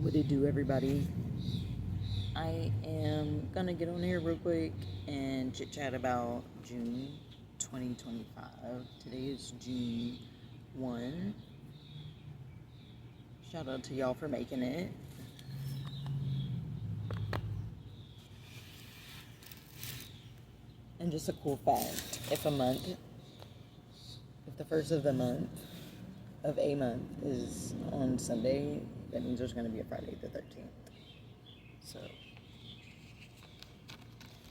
What it do, everybody? I am gonna get on here real quick and chit chat about June 2025. Today is June 1. Shout out to y'all for making it. And just a cool fact, if the first of a month is on Sunday, that means there's gonna be a Friday the 13th. So,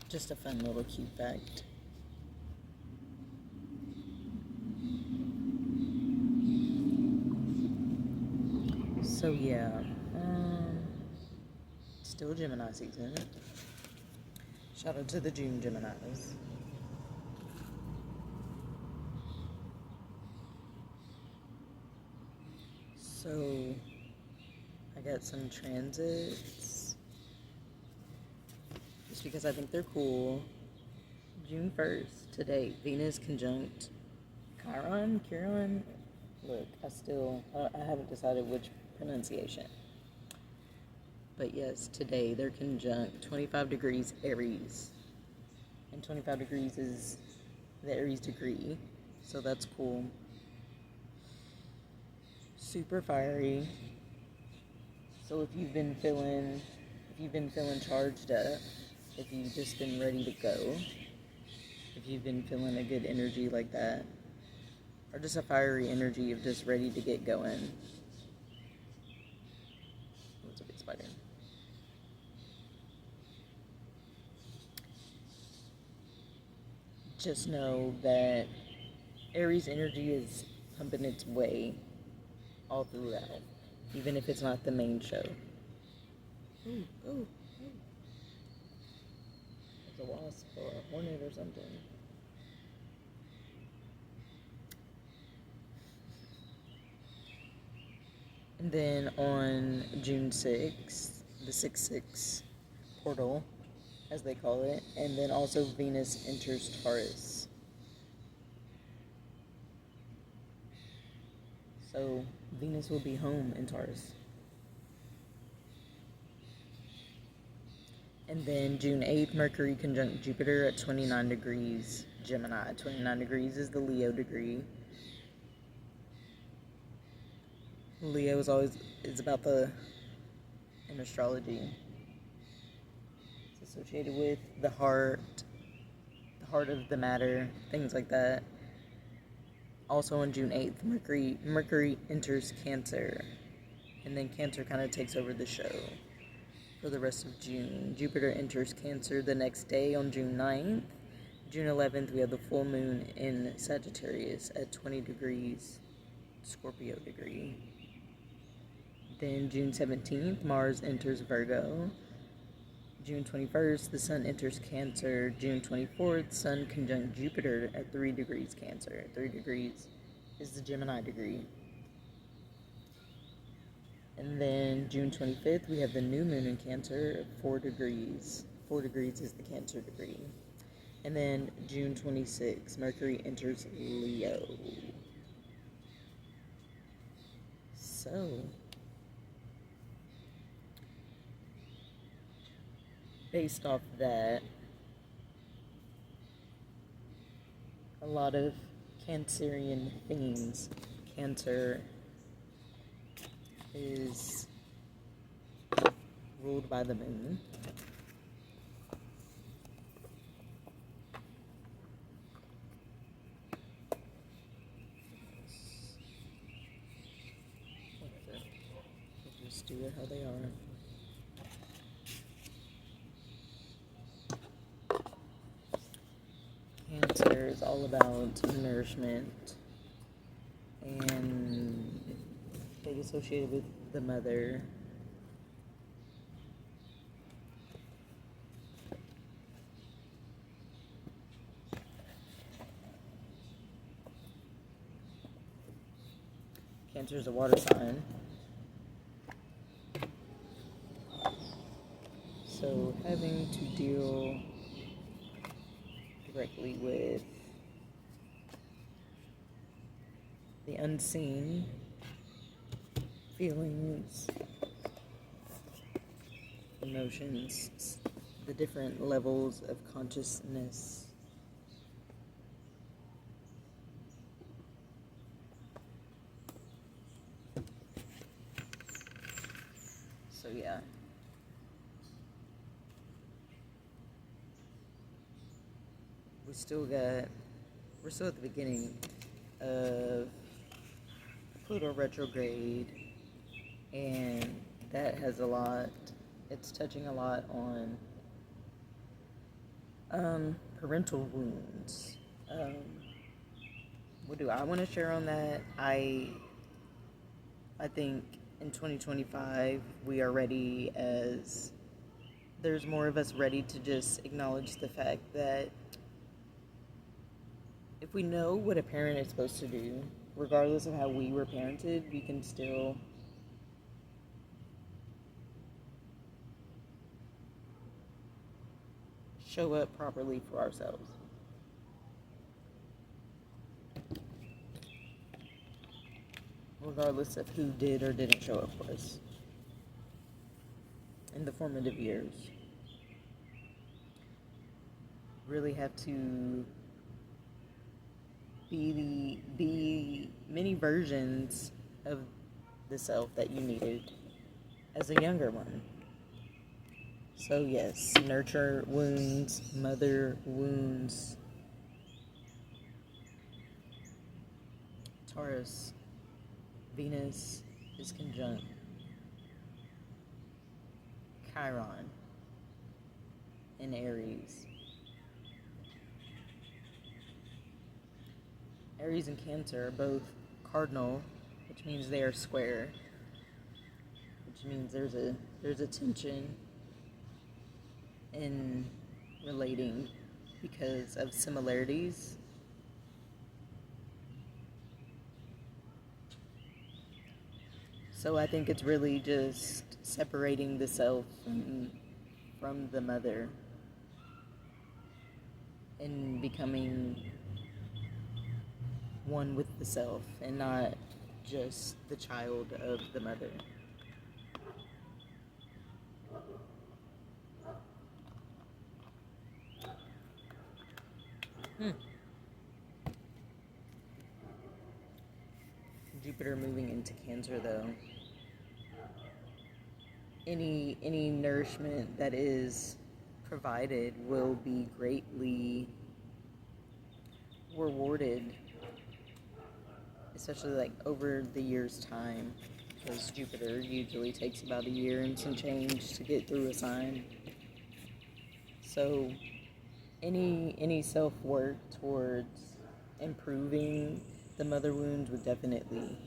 just a fun little cute fact. So yeah, still Gemini season. Shout out to the June Geminis. So, I got some transits, just because I think they're cool. June 1st, today, Venus conjunct Chiron. Look, I haven't decided which pronunciation. But yes, today they're conjunct 25 degrees Aries. And 25 degrees is the Aries degree, so that's cool. Super fiery. So if you've been feeling charged up, if you've just been ready to go, if you've been feeling a good energy like that, or just a fiery energy of just ready to get going. What's a big spider? Just know that Aries energy is pumping its way all throughout, even if it's not the main show. Ooh. There's a wasp or a hornet or something. And then on June 6th, the 6-6 portal, as they call it, and then also Venus enters Taurus. So Venus will be home in Taurus. And then June 8th, Mercury conjunct Jupiter at 29 degrees Gemini. 29 degrees is the Leo degree. Leo is about in astrology. It's associated with the heart of the matter, things like that. Also on June 8th, Mercury enters Cancer, and then Cancer kind of takes over the show for the rest of June. Jupiter enters Cancer the next day on June 9th. June 11th, we have the full moon in Sagittarius at 20 degrees Scorpio degree. Then June 17th, Mars enters Virgo. June 21st, the Sun enters Cancer. June 24th, Sun conjunct Jupiter at 3 degrees Cancer. 3 degrees is the Gemini degree. And then June 25th, we have the new moon in Cancer at 4 degrees. 4 degrees is the Cancer degree. And then June 26th, Mercury enters Leo. So, based off that, a lot of Cancerian themes. Cancer is ruled by the moon. Whatever. We'll just do it how they are. Cancer is all about nourishment and big associated with the mother. Cancer is a water sign. So having to deal directly with the unseen feelings emotions, the different levels of consciousness. So yeah. We're still at the beginning of Pluto retrograde, and that has a lot, it's touching a lot on parental wounds. What do I want to share on that? I think in 2025 we are ready, as there's more of us ready to just acknowledge the fact that if we know what a parent is supposed to do, regardless of how we were parented, we can still show up properly for ourselves. Regardless of who did or didn't show up for us in the formative years. Really have to be many versions of the self that you needed as a younger one. So yes, nurture wounds, mother wounds. Taurus, Venus is conjunct Chiron in Aries. Aries and Cancer are both cardinal, which means they are square, which means there's a tension in relating because of similarities. So I think it's really just separating the self from the mother and becoming one with the self and not just the child of the mother. Jupiter moving into Cancer, though. Any nourishment that is provided will be greatly rewarded, especially like over the year's time, because Jupiter usually takes about a year and some change to get through a sign. So any self-work towards improving the mother wound would definitely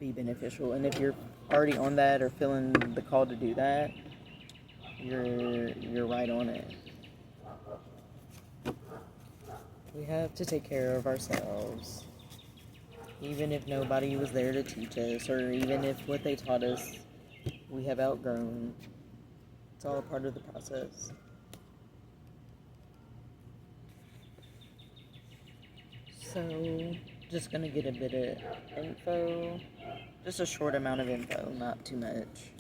be beneficial. And if you're already on that or feeling the call to do that, you're right on it. We have to take care of ourselves, even if nobody was there to teach us, or even if what they taught us we have outgrown. It's all a part of the process. So, just gonna get a bit of info, just a short amount of info, not too much.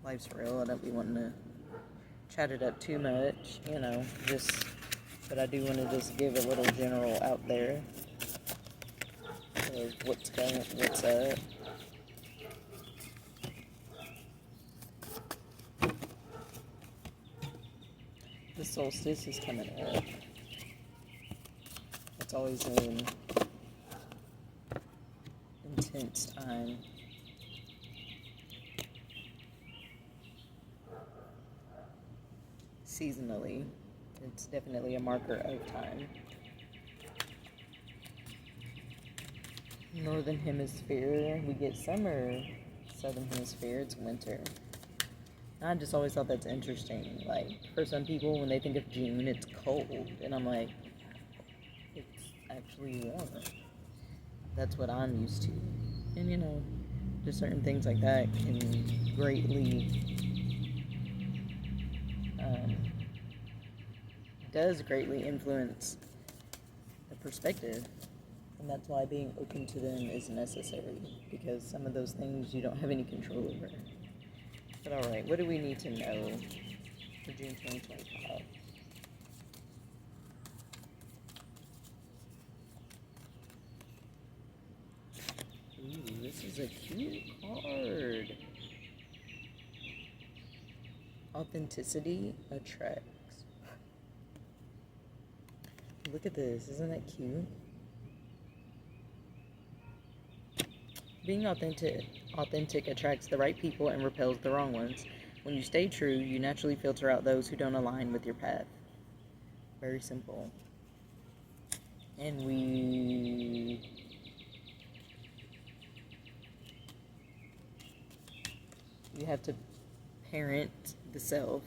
Life's real, I don't be wanting to chat it up too much, but I do want to just give a little general out there of what's up. The solstice is coming up. It's always an intense time. Seasonally, it's definitely a marker of time. Northern Hemisphere, we get summer. Southern Hemisphere, it's winter. I just always thought that's interesting. Like, for some people, when they think of June, it's cold. And I'm like, it's actually warmer. That's what I'm used to. And, just certain things like that can does greatly influence the perspective. And that's why being open to them is necessary, because some of those things you don't have any control over. But alright, what do we need to know for June 2025? Ooh, this is a cute card. Authenticity attracts. Look at this. Isn't that cute? Being authentic attracts the right people and repels the wrong ones. When you stay true, you naturally filter out those who don't align with your path. Very simple. And you have to parent the self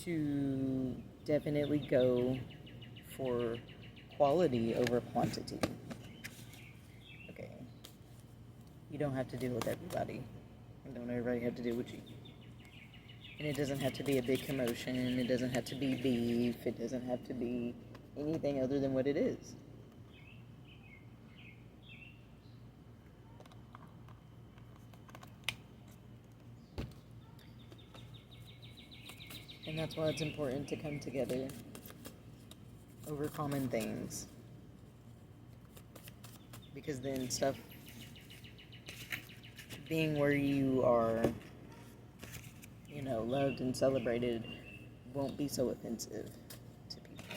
to definitely go for quality over quantity. Okay. You don't have to deal with everybody. And don't everybody have to deal with you. And it doesn't have to be a big commotion. It doesn't have to be beef. It doesn't have to be anything other than what it is. And that's why it's important to come together over common things. Because then stuff being where you are, loved and celebrated won't be so offensive to people.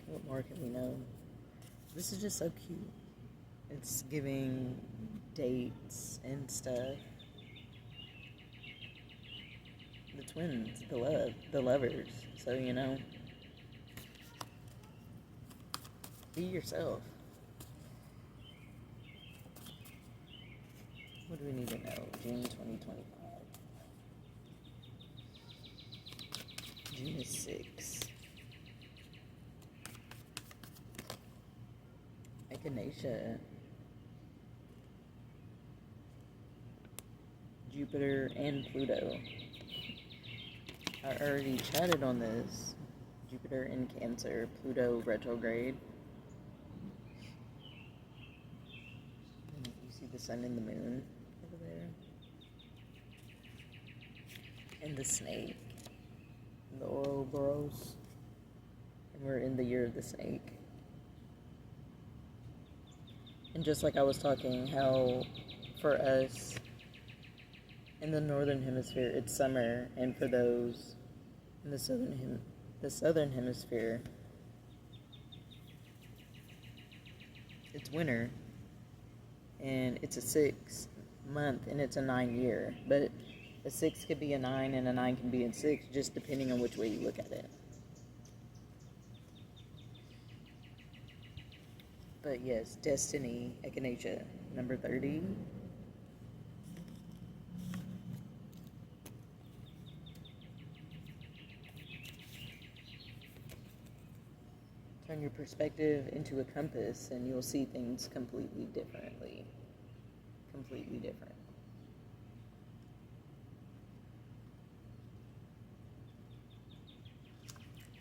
What more can we know? This is just so cute. It's giving dates and stuff. The twins, the lovers. So, be yourself. What do we need to know? June 2025. June is 6. Echinacea. Jupiter and Pluto. I already chatted on this. Jupiter in Cancer, Pluto retrograde. You see the sun and the moon over there. And the snake. And the Ouroboros. And we're in the year of the snake. And just like I was talking, how for us in the northern hemisphere it's summer, and for those in the southern hemisphere it's winter, and it's a 6 month and it's a 9 year, but a 6 could be a 9 and a 9 can be a 6, just depending on which way you look at it. But yes, Destiny, Echinacea, number 30. Turn your perspective into a compass and you'll see things completely differently. Completely different.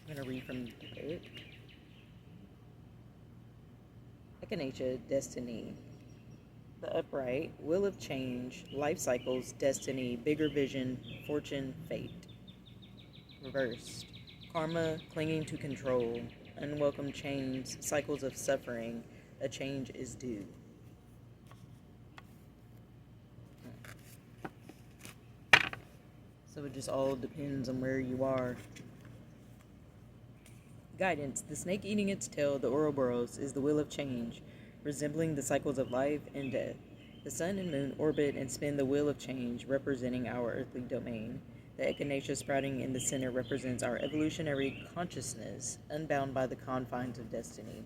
I'm going to read from the book. Echinacea, Destiny. The upright, will of change, life cycles, destiny, bigger vision, fortune, fate. Reversed. Karma, clinging to control, unwelcome chains, cycles of suffering, a change is due. So it just all depends on where you are. Guidance. The snake eating its tail, the Ouroboros, is the wheel of change, resembling the cycles of life and death. The sun and moon orbit and spin the wheel of change, representing our earthly domain. The echinacea sprouting in the center represents our evolutionary consciousness, unbound by the confines of destiny.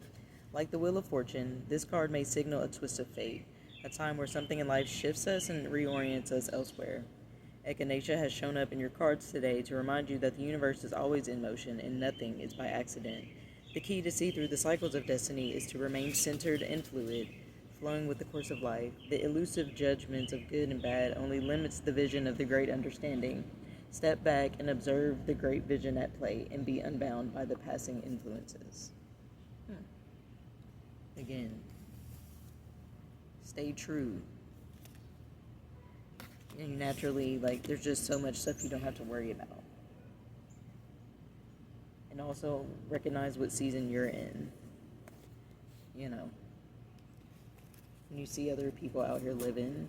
Like the wheel of fortune, this card may signal a twist of fate, a time where something in life shifts us and reorients us elsewhere. Echinacea has shown up in your cards today to remind you that the universe is always in motion and nothing is by accident. The key to see through the cycles of destiny is to remain centered and fluid, flowing with the course of life. The elusive judgments of good and bad only limits the vision of the great understanding. Step back and observe the great vision at play and be unbound by the passing influences. Again, stay true. And naturally, like, there's just so much stuff you don't have to worry about. And also recognize what season you're in. You know, when you see other people out here living,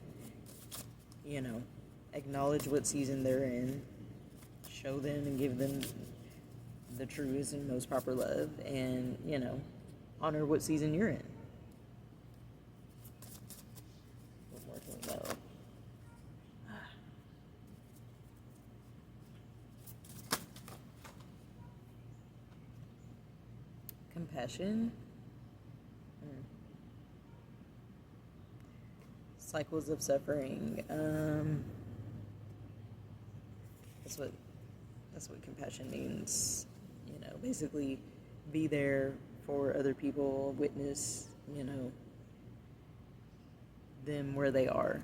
you know, acknowledge what season they're in, show them and give them the truest and most proper love, and, you know, honor what season you're in. What more can we know? Compassion. Cycles of suffering. That's what compassion means. You know, basically, be there for other people, witness, you know, them where they are.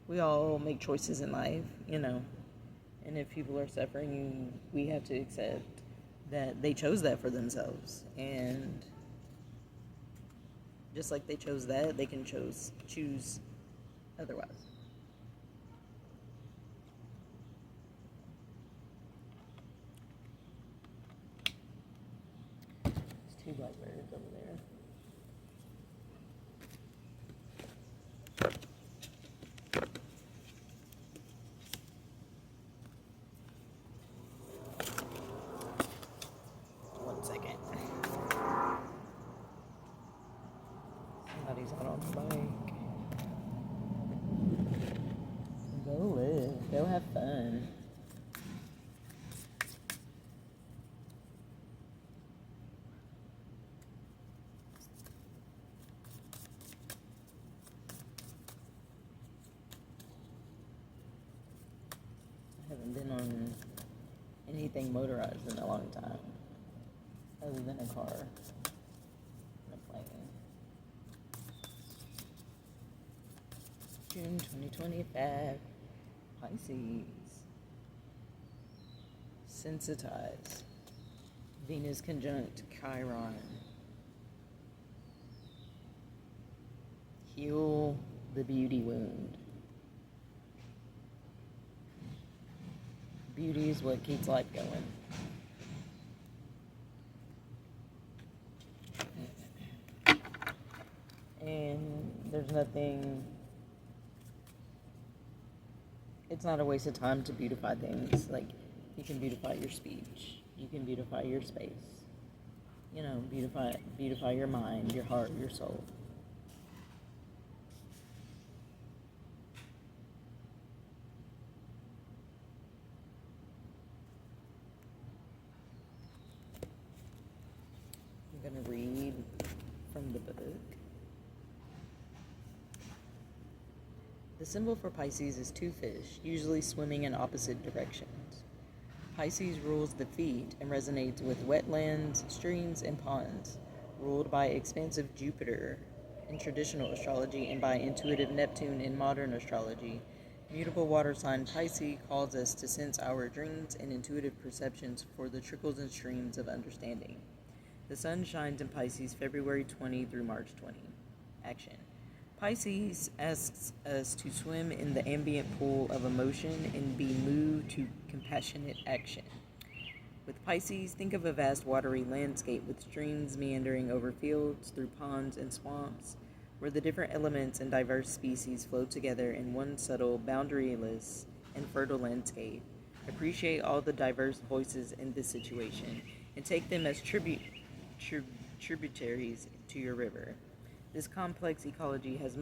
We all make choices in life, you know, and if people are suffering, we have to accept that they chose that for themselves, and just like they chose that, they can choose otherwise. There's two blackbirds over there. One second. Somebody's out on the bike. Go live. Go have fun. I haven't been on anything motorized in a long time, other than a car and a plane. June 2025. Pisces. Sensitize. Venus conjunct Chiron. Heal the beauty wound. Beauty is what keeps life going. And there's nothing, it's not a waste of time to beautify things. Like, you can beautify your speech, you can beautify your space, you know, beautify your mind, your heart, your soul. I'm going to read from the book. The symbol for Pisces is two fish, usually swimming in opposite directions. Pisces rules the feet and resonates with wetlands, streams, and ponds, ruled by expansive Jupiter in traditional astrology and by intuitive Neptune in modern astrology. Mutable water sign Pisces calls us to sense our dreams and intuitive perceptions for the trickles and streams of understanding. The sun shines in Pisces February 20 through March 20. Action. Pisces asks us to swim in the ambient pool of emotion and be moved to compassionate action. With Pisces, think of a vast watery landscape with streams meandering over fields, through ponds and swamps, where the different elements and diverse species flow together in one subtle, boundaryless, and fertile landscape. Appreciate all the diverse voices in this situation and take them as tributaries to your river. This complex ecology has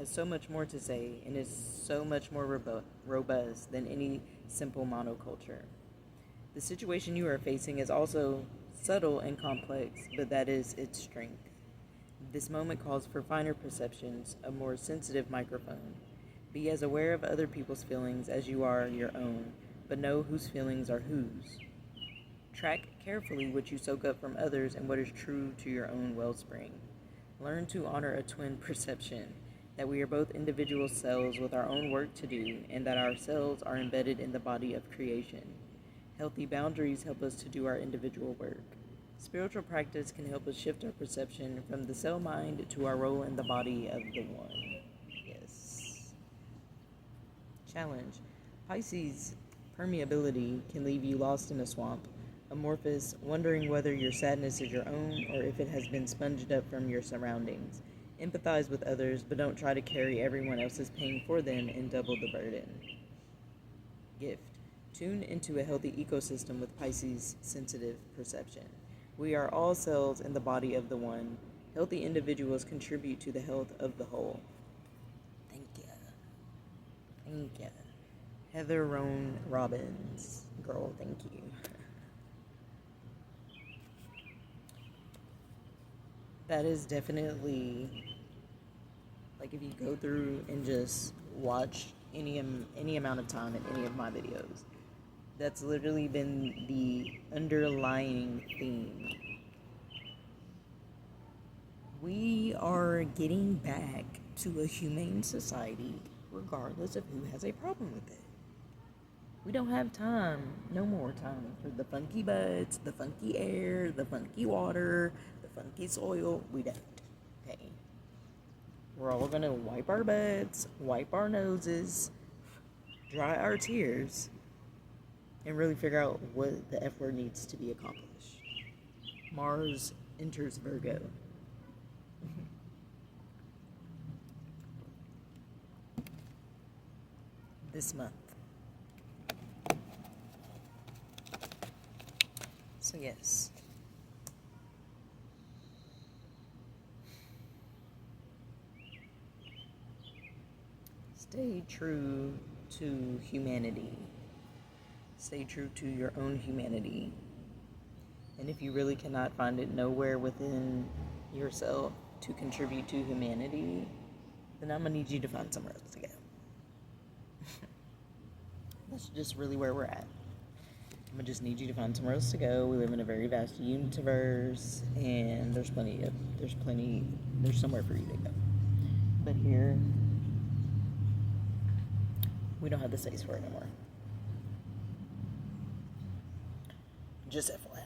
so much more to say and is so much more robust than any simple monoculture. The situation you are facing is also subtle and complex, but that is its strength. This moment calls for finer perceptions, a more sensitive microphone. Be as aware of other people's feelings as you are your own, but know whose feelings are whose. Track carefully what you soak up from others and what is true to your own wellspring. Learn to honor a twin perception, that we are both individual cells with our own work to do, and that our cells are embedded in the body of creation. Healthy boundaries help us to do our individual work. Spiritual practice can help us shift our perception from the cell mind to our role in the body of the one. Yes. Challenge. Pisces permeability can leave you lost in a swamp, amorphous, wondering whether your sadness is your own or if it has been sponged up from your surroundings. Empathize with others, but don't try to carry everyone else's pain for them and double the burden. Gift. Tune into a healthy ecosystem with Pisces' sensitive perception. We are all cells in the body of the one. Healthy individuals contribute to the health of the whole. Thank you. Thank you. Heather Roan Robbins. Girl, thank you. That is definitely, like, if you go through and just watch any amount of time in any of my videos, that's literally been the underlying theme. We are getting back to a humane society regardless of who has a problem with it. We don't have time, no more time, for the funky buds, the funky air, the funky water, the funky soil. We don't. Okay? We're all gonna wipe our butts, wipe our noses, dry our tears, and really figure out what the F word needs to be accomplished. Mars enters Virgo. This month. So yes. Stay true to humanity. Stay true to your own humanity. And if you really cannot find it nowhere within yourself to contribute to humanity, then I'm going to need you to find somewhere else to go. That's just really where we're at. I'm going to just need you to find somewhere else to go. We live in a very vast universe, and there's somewhere for you to go. But here, we don't have the space for it anymore. Just FYI.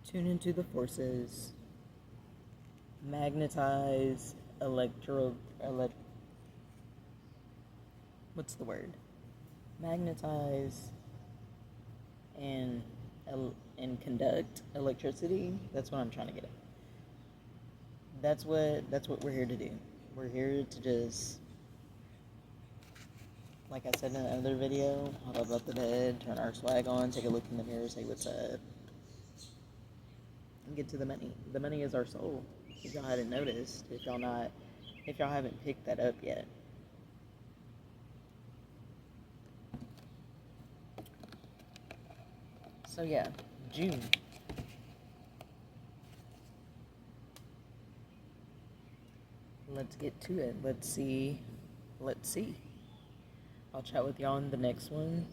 Tune into the forces. Magnetize what's the word? Magnetize and conduct electricity. That's what I'm trying to get at. That's what we're here to do. We're here to just, like I said in another video, huddle up the bed, turn our swag on, take a look in the mirror, say what's up, and get to the money. The money is our soul. If y'all hadn't noticed, if y'all haven't picked that up yet. So yeah, June. Let's get to it. Let's see. I'll chat with y'all in the next one.